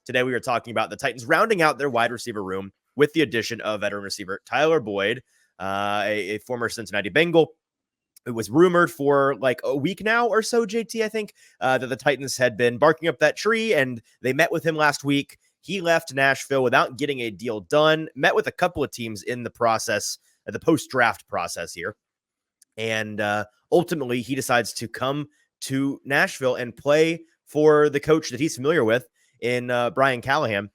today we were talking about the Titans rounding out their wide receiver room with the addition of veteran receiver Tyler Boyd, a former Cincinnati Bengal. It was rumored for like a week now or so, JT, I think, that the Titans had been barking up that tree, and they met with him last week. He left Nashville without getting a deal done, met with a couple of teams in the process, the post-draft process here. And ultimately, he decides to come to Nashville and play for the coach that he's familiar with in Brian Callahan.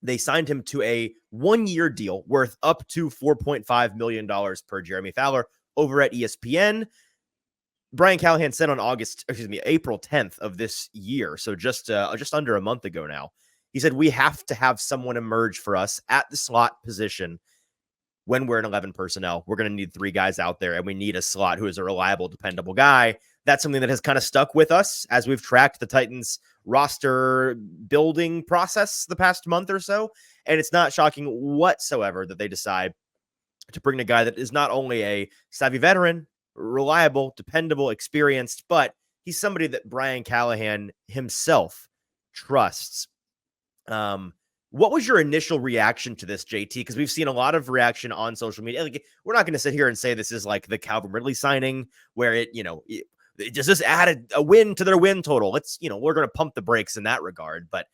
They signed him to a 1-year deal worth up to $4.5 million per Jeremy Fowler over at ESPN. Brian Callahan said on April 10th of this year, so just under a month ago now, he said, we have to have someone emerge for us at the slot position when we're in 11 personnel. We're going to need 3 guys out there, and we need a slot who is a reliable, dependable guy. That's something that has kind of stuck with us as we've tracked the Titans roster building process the past month or so. And it's not shocking whatsoever that they decide to bring a guy that is not only a savvy veteran, reliable, dependable, experienced, but he's somebody that Brian Callahan himself trusts. What was your initial reaction to this, JT? Because we've seen a lot of reaction on social media. Like, we're not going to sit here and say this is like the Calvin Ridley signing where does this add a win to their win total? We're going to pump the brakes in that regard. But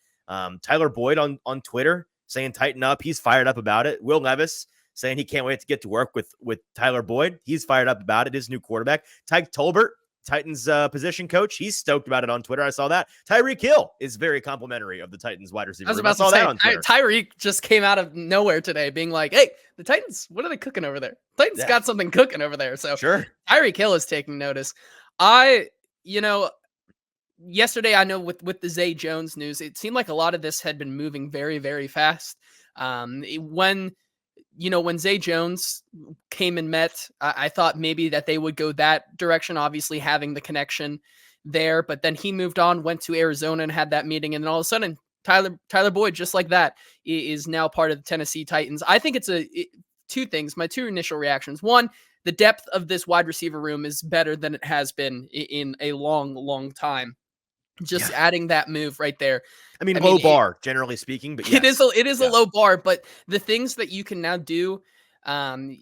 Tyler Boyd on Twitter saying tighten up. He's fired up about it. Will Levis saying he can't wait to get to work with Tyler Boyd. He's fired up about it. His new quarterback. Tyke Tolbert, Titans position coach. He's stoked about it on Twitter. I saw that. Tyreek Hill is very complimentary of the Titans wide receiver. I was about to say, Tyreek just came out of nowhere today being like, hey, the Titans, what are they cooking over there? Titans got something cooking over there. So sure. Tyreek Hill is taking notice. Yesterday, I know with the Zay Jones news, it seemed like a lot of this had been moving very, very fast. When Zay Jones came and met, I thought maybe that they would go that direction, obviously having the connection there. But then he moved on, went to Arizona and had that meeting. And then all of a sudden, Tyler Boyd, just like that, is now part of the Tennessee Titans. I think it's two things. My two initial reactions. One, the depth of this wide receiver room is better than it has been in a long, long time. Just adding that move right there. I mean, low bar, generally speaking, but yes. It is a low bar, but the things that you can now do plan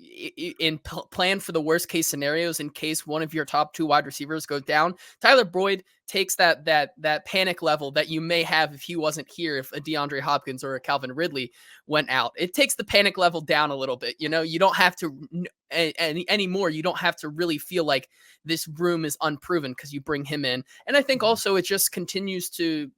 for the worst case scenarios in case one of your top 2 wide receivers goes down. Tyler Boyd takes that panic level that you may have if he wasn't here, if a DeAndre Hopkins or a Calvin Ridley went out. It takes the panic level down a little bit. You don't have to anymore. You don't have to really feel like this room is unproven because you bring him in. And I think also it just continues to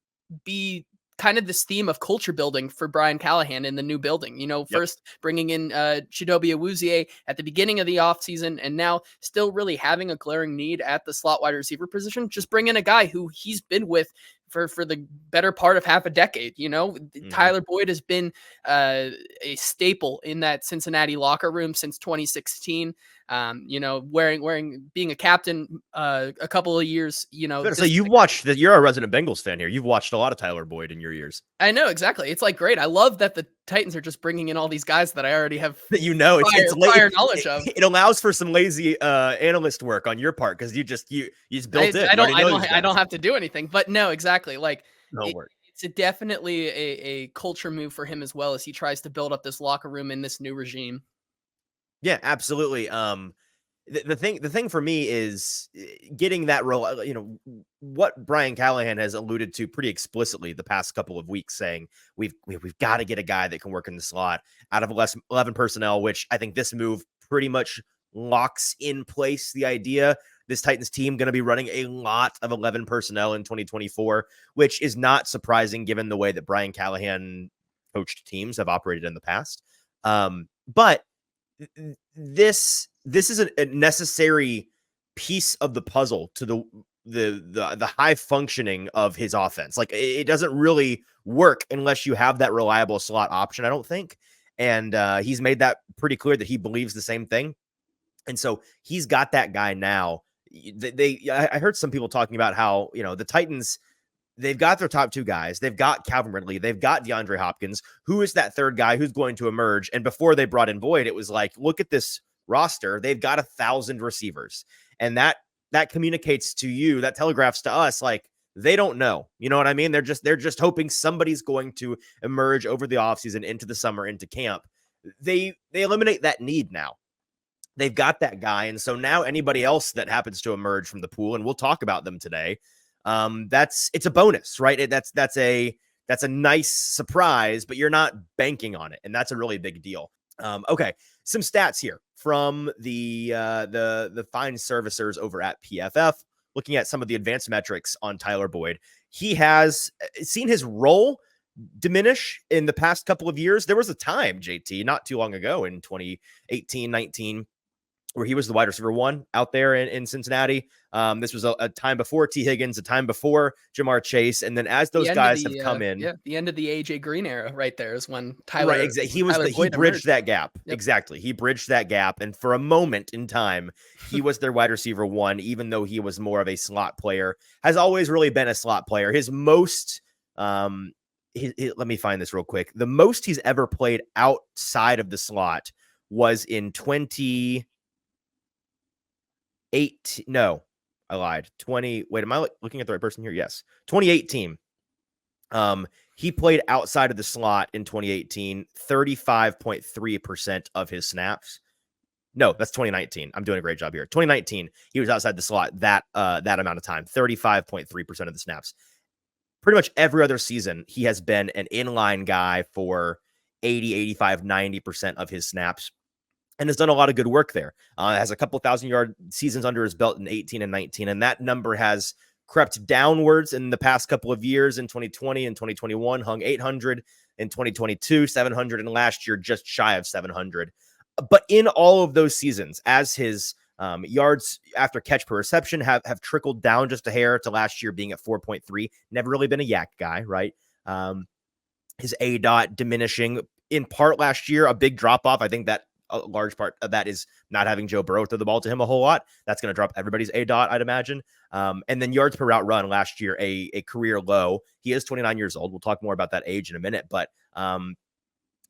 be kind of this theme of culture building for Brian Callahan in the new building. First bringing in Chidobe Awuzie at the beginning of the offseason, and now still really having a glaring need at the slot wide receiver position. Just bring in a guy who he's been with for the better part of half a decade. Tyler Boyd has been a staple in that Cincinnati locker room since 2016. Being a captain a couple of years. So you're a resident Bengals fan here. You've watched a lot of Tyler Boyd in your years. I know, exactly. It's like great. I love that the Titans are just bringing in all these guys that I already have it's prior knowledge of. It allows for some lazy analyst work on your part because you just built it. I don't have to do anything. But no, exactly. Like it's definitely a culture move for him as well as he tries to build up this locker room in this new regime. Yeah, absolutely. The thing for me is getting that role. What Brian Callahan has alluded to pretty explicitly the past couple of weeks, saying we've got to get a guy that can work in the slot out of 11 personnel, which I think this move pretty much locks in place the idea. This Titans team going to be running a lot of 11 personnel in 2024, which is not surprising given the way that Brian Callahan coached teams have operated in the past. But this is a necessary piece of the puzzle to the high functioning of his offense. Like, it doesn't really work unless you have that reliable slot option, I don't think. And he's made that pretty clear that he believes the same thing. And so he's got that guy now. I heard some people talking about how, the Titans, they've got their top 2 guys. They've got Calvin Ridley. They've got DeAndre Hopkins. Who is that third guy who's going to emerge? And before they brought in Boyd, it was like, look at this roster. They've got 1,000 receivers. And that communicates to you, that telegraphs to us, like, They don't know. You know what I mean? They're just hoping somebody's going to emerge over the offseason, into the summer, into camp. They eliminate that need now. They've got that guy, and so now anybody else that happens to emerge from the pool, and we'll talk about them today, it's a bonus, right? That's a nice surprise, but you're not banking on it, and that's a really big deal. Okay, some stats here from the fine servicers over at PFF, looking at some of the advanced metrics on Tyler Boyd. He has seen his role diminish in the past couple of years. There was a time, JT, not too long ago in 2018, 19, where he was the wide receiver one out there in Cincinnati. This was a time before T. Higgins, a time before Jamar Chase. And then as those guys have come in. Yeah, the end of the AJ Green era right there is when Tyler. Right, exactly. He bridged that gap. Yep. Exactly. He bridged that gap. And for a moment in time, he was their wide receiver one, even though he was more of a slot player, has always really been a slot player. His most, let me find this real quick. The most he's ever played outside of the slot was in 2018. No, I lied. Wait, am I looking at the right person here? Yes. 2018. He played outside of the slot in 2018, 35.3% of his snaps. No, that's 2019. I'm doing a great job here. 2019, he was outside the slot that amount of time, 35.3% of the snaps. Pretty much every other season, he has been an inline guy for 80, 85, 90% of his snaps, and has done a lot of good work there. Has a couple 1,000-yard seasons under his belt in 18 and 19, and that number has crept downwards in the past couple of years. In 2020 and 2021, hung 800. In 2022, 700, and last year just shy of 700. But in all of those seasons, as his yards after catch per reception have trickled down just a hair to last year being at 4.3. Never really been a yak guy, right? His ADOT diminishing in part last year, a big drop off. I think that a large part of that is not having Joe Burrow throw the ball to him a whole lot. That's going to drop everybody's ADOT, I'd imagine. And then yards per route run last year, a career low. He is 29 years old. We'll talk more about that age in a minute, but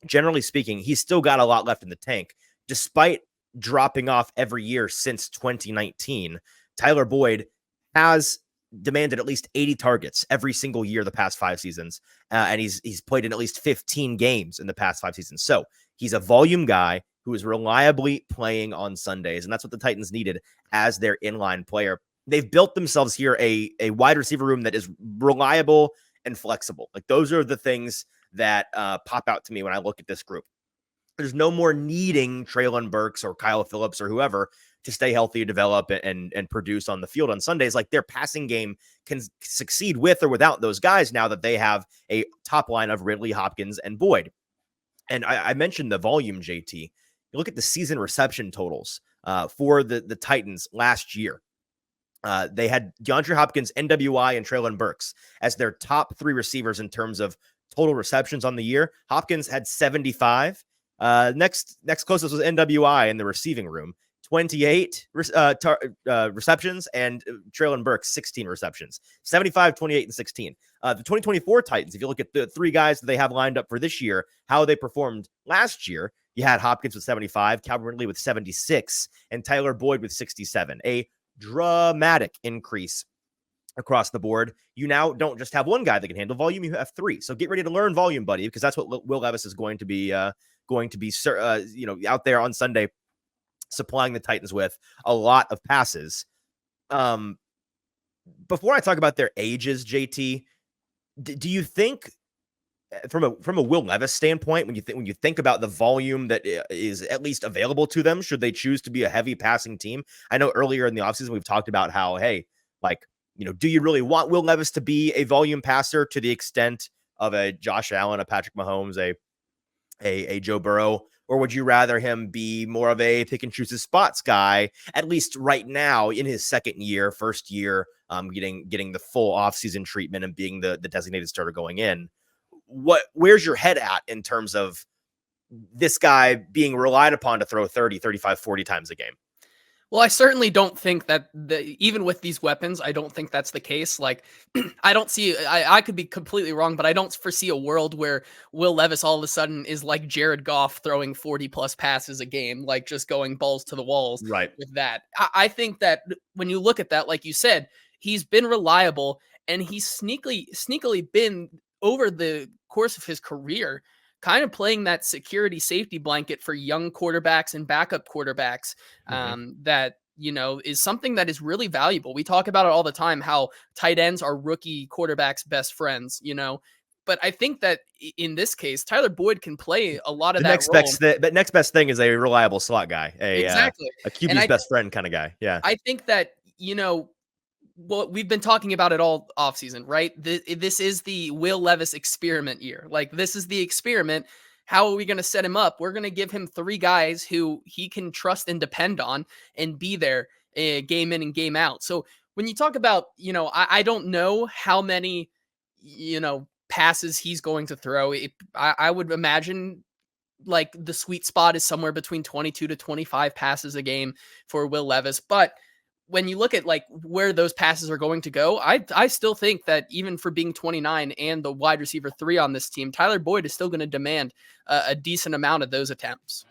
generally speaking, he's still got a lot left in the tank. Despite dropping off every year since 2019, Tyler Boyd has demanded at least 80 targets every single year the past 5 seasons, and he's played in at least 15 games in the past 5 seasons. So he's a volume guy who is reliably playing on Sundays, and that's what the Titans needed as their inline player. They've built themselves here a wide receiver room that is reliable and flexible. Like, those are the things that pop out to me when I look at this group. There's no more needing Treylon Burks or Kyle Phillips or whoever to stay healthy, develop, and produce on the field on Sundays. Like, their passing game can succeed with or without those guys now that they have a top line of Ridley, Hopkins, and Boyd. And I mentioned the volume, JT. You look at the season reception totals for the Titans last year. They had DeAndre Hopkins, NWI, and Treylon Burks as their top 3 receivers in terms of total receptions on the year. Hopkins had 75. Next closest was NWI in the receiving room, 28 receptions, and Treylon Burks 16 receptions, 75, 28, and 16. The 2024 Titans, if you look at the 3 guys that they have lined up for this year, how they performed last year, you had Hopkins with 75, Calvin Ridley with 76, and Tyler Boyd with 67. A dramatic increase across the board. You now don't just have one guy that can handle volume, you have 3. So get ready to learn volume, buddy, because that's what Will Levis is going to be out there on Sunday, supplying the Titans with a lot of passes. Before I talk about their ages, JT, do you think from a Will Levis standpoint, when you think about the volume that is at least available to them, should they choose to be a heavy passing team? I know earlier in the offseason we've talked about how, hey, like, do you really want Will Levis to be a volume passer to the extent of a Josh Allen, a Patrick Mahomes, a Joe Burrow, or would you rather him be more of a pick and choose his spots guy, at least right now in his first year, getting the full offseason treatment and being the designated starter going in? Where's your head at in terms of this guy being relied upon to throw 30, 35, 40 times a game? Well, I certainly don't think that even with these weapons, I don't think that's the case. Like, I don't see, I could be completely wrong, but I don't foresee a world where Will Levis all of a sudden is like Jared Goff throwing 40 plus passes a game, like just going balls to the walls right with that. I think that when you look at that, like you said, he's been reliable. and he's sneakily been over the course of his career kind of playing that security safety blanket for young quarterbacks and backup quarterbacks. That, you know, is something that is really valuable. We talk about it all the time, how tight ends are rookie quarterbacks' best friends, you know. But I think that in this case, Tyler Boyd can play a lot of The that role. next best thing is a reliable slot guy, Exactly. a And QB's best friend kind of guy. Yeah. I think that, you know, well, we've been talking about it all offseason, right? This is the Will Levis experiment year. Like, this is the experiment. How are we going to set him up? We're going to give him 3 guys who he can trust and depend on and be there game in and game out. So when you talk about, you know, I don't know how many, you know, passes he's going to throw. I would imagine like the sweet spot is somewhere between 22 to 25 passes a game for Will Levis. But when you look at like where those passes are going to go, I still think that even for being 29 and the wide receiver 3 on this team, Tyler Boyd is still going to demand a decent amount of those attempts.